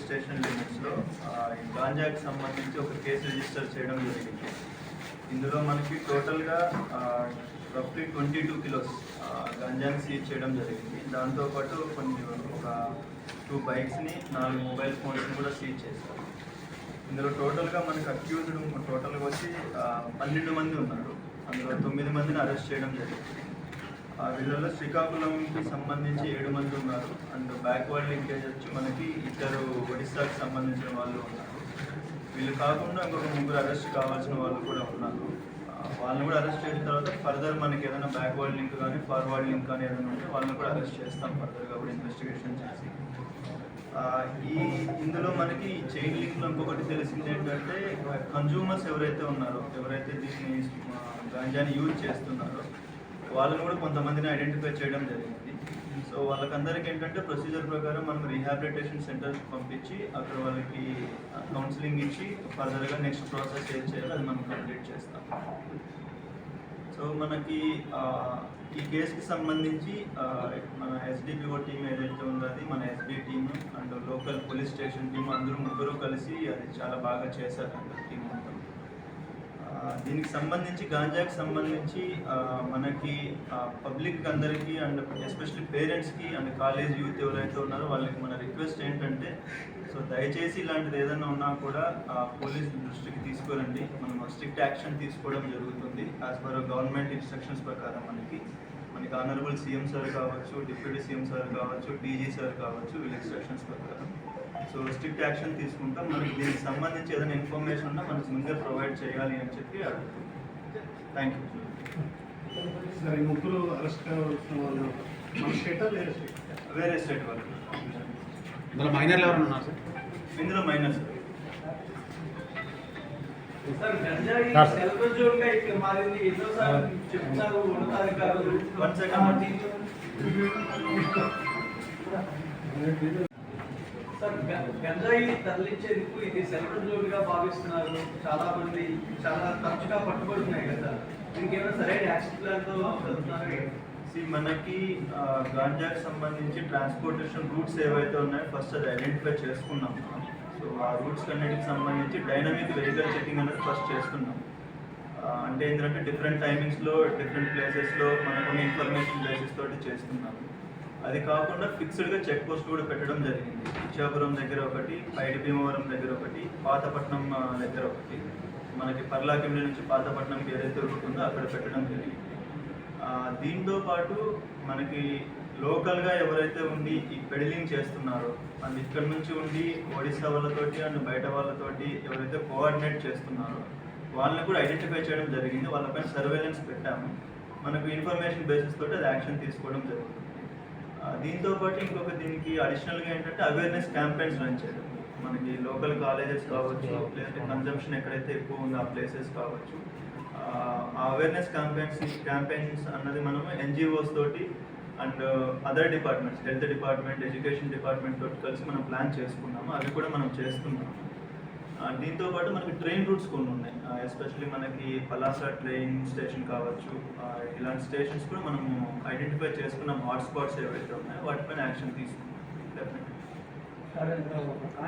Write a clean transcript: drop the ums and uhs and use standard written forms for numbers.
Station లిమిట్స్లో గాంజాకి సంబంధించి ఒక కేసు రిజిస్టర్ చేయడం జరిగింది. ఇందులో మనకి టోటల్గా రఫ్లీ 22 కిలోస్ గంజాని సీజ్ చేయడం జరిగింది. దాంతోపాటు కొన్ని ఒక 2 బైక్స్ని 4 మొబైల్ ఫోన్స్ని కూడా సీజ్ చేశారు. ఇందులో టోటల్గా మనకి అక్యూజ్డ్ టోటల్గా వచ్చి 12 మంది ఉన్నారు. అందులో 9 మందిని అరెస్ట్ చేయడం జరిగింది. వీళ్ళలో శ్రీకాకుళంకి సంబంధించి 7 మంది ఉన్నారు. అండ్ బ్యాక్వర్డ్ లింకేజ్ వచ్చి మనకి 2 ఒడిస్సాకి సంబంధించిన వాళ్ళు ఉన్నారు. వీళ్ళు కాకుండా ఇంకొక 3 అరెస్ట్ కావాల్సిన వాళ్ళు కూడా ఉన్నారు. వాళ్ళని కూడా అరెస్ట్ చేసిన తర్వాత ఫర్దర్ మనకి ఏదైనా బ్యాక్వర్డ్ లింక్ కానీ ఫార్వర్డ్ లింక్ కానీ ఏదైనా ఉంటే వాళ్ళని కూడా అరెస్ట్ చేస్తాం ఫర్దర్గా కూడా ఇన్వెస్టిగేషన్ చేసి. ఇందులో మనకి చైన్ లింక్లో ఇంకొకటి తెలిసింది ఏంటంటే కన్జ్యూమర్స్ ఎవరైతే ఉన్నారో, ఎవరైతే దీన్ని గాంజాని యూజ్ చేస్తున్నారో వాళ్ళని కూడా కొంతమందిని ఐడెంటిఫై చేయడం జరిగింది. సో వాళ్ళకందరికీ ఏంటంటే ప్రొసీజర్ ప్రకారం మనం రీహాబిలిటేషన్ సెంటర్కి పంపించి అక్కడ వాళ్ళకి కౌన్సిలింగ్ ఇచ్చి ఫర్దర్గా నెక్స్ట్ ప్రాసెస్ ఏం చేయాలో అది మనం కంప్లీట్ చేస్తాం. సో మనకి ఈ కేసుకి సంబంధించి మన ఎస్డిపిఓ టీం ఏదైతే ఉందో అది మన SB team and local police station team అందరూ ముగ్గురు కలిసి అది చాలా బాగా చేశారు అందరు టీం మొత్తం. దీనికి సంబంధించి గాంజాకి సంబంధించి మనకి పబ్లిక్ అందరికీ అండ్ ఎస్పెషల్లీ పేరెంట్స్కి అండ్ కాలేజ్ యూత్ ఎవరైతే ఉన్నారో వాళ్ళకి మన రిక్వెస్ట్ ఏంటంటే సో దయచేసి ఇలాంటిది ఏదైనా ఉన్నా కూడా పోలీస్ దృష్టికి తీసుకురండి. మనం స్ట్రిక్ట్ యాక్షన్ తీసుకోవడం జరుగుతుంది యాజ్ పర్ గవర్నమెంట్ ఇన్స్ట్రక్షన్స్ ప్రకారం. మనకి ఆనరబుల్ సీఎం సార్ కావచ్చు, డిప్యూటీ సీఎం సార్ కావచ్చు, డీజీ సార్ కావచ్చు, వీళ్ళ ఇన్స్ట్రక్షన్స్ ప్రకారం సో స్ట్రిక్ట్ యాక్షన్ తీసుకుంటాం. మనకి దీనికి సంబంధించి ఏదైనా ఇన్ఫర్మేషన్ ఉన్నా మనకు ముందే ప్రొవైడ్ చేయాలి అని చెప్పి అడుగుతుంది. Thank you sir. ఈ ముగ్గురు అరెస్ట్ కావాల్సిన వాళ్ళు మన స్టేటా వేరే స్టేట్ వాళ్ళు. ఇందులో మైనర్లు ఎవరైనా ఉన్నారు సార్? ఇందులో మైనర్స్ సార్ గంజాయి సెల్ఫ్ జోన్ గా ఇక్కడ మారింది. ఎన్నోసార్లు చెప్తారు ఉన్నతాధికారులు. సార్ గంజాయి తరలించేందుకు ఇది సెల్ఫ్ జోన్ గా భావిస్తున్నారు చాలా మంది. చాలా తరచుగా పట్టుబడుతున్నాయి కదా, దీనికి ఏమైనా సరైన యాక్షన్ ప్లాన్తో చదువుతున్నారు? మనకి గాంజాకి సంబంధించి ట్రాన్స్పోర్టేషన్ రూట్స్ ఏవైతే ఉన్నాయో ఫస్ట్ అది ఐడెంటిఫై చేసుకున్నాం. సో ఆ రూట్స్ అన్నిటికి సంబంధించి డైనమిక్ వెహికల్ చెకింగ్ అనేది ఫస్ట్ చేస్తున్నాం. అంటే ఏంటంటే డిఫరెంట్ టైమింగ్స్లో డిఫరెంట్ ప్లేసెస్లో మనకు ఇన్ఫర్మేషన్ బేసిస్ తోటి చేస్తున్నాము. అది కాకుండా ఫిక్స్డ్గా చెక్ పోస్ట్ కూడా పెట్టడం జరిగింది. ఇచ్చాపురం దగ్గర ఒకటి, పైడి భీమవరం దగ్గర ఒకటి, పాతపట్నం దగ్గర ఒకటి, మనకి పర్లాకిమిడి నుంచి పాతపట్నంకి ఏదైతే రూట్ ఉందో అక్కడ పెట్టడం జరిగింది. దీంతో పాటు మనకి లోకల్గా ఎవరైతే ఉండి ఈ పెడిలింగ్ చేస్తున్నారో అండ్ ఇక్కడ నుంచి ఉండి ఒడిస్సా వాళ్ళతోటి అండ్ బయట వాళ్ళతోటి ఎవరైతే కోఆర్డినేట్ చేస్తున్నారో వాళ్ళని కూడా ఐడెంటిఫై చేయడం జరిగింది. వాళ్ళపైన సర్వేలెన్స్ పెట్టాము. మనకు ఇన్ఫర్మేషన్ బేసిస్ తోటి అది యాక్షన్ తీసుకోవడం జరుగుతుంది. దీంతో పాటు ఇంకొక దీనికి అడిషనల్గా ఏంటంటే అవేర్నెస్ క్యాంపెయిన్స్ రన్ చేయడం. మనకి లోకల్ కాలేజెస్ కావచ్చు, లేదంటే కన్జంప్షన్ ఎక్కడైతే ఎక్కువ ఉందో ఆ ప్లేసెస్ కావచ్చు, ఆ అవేర్నెస్ క్యాంపెయిన్స్ అన్నది మనము ఎన్జిఓస్ తోటి and other departments, health department, education department తోటి కలిసి మనం ప్లాన్ చేసుకున్నాము. అవి కూడా మనం చేస్తున్నాము. దీంతో పాటు మనకి ట్రైన్ రూట్స్ కొన్ని ఉన్నాయి. ఎస్పెషల్లీ మనకి పలాస ట్రైన్ స్టేషన్ కావచ్చు, ఇలాంటి స్టేషన్స్ కూడా మనము ఐడెంటిఫై చేసుకున్నాం. హాట్స్పాట్స్ ఏవైతే ఉన్నాయో వాటిపైన యాక్షన్ తీసుకున్నాం డెఫినెట్లీ.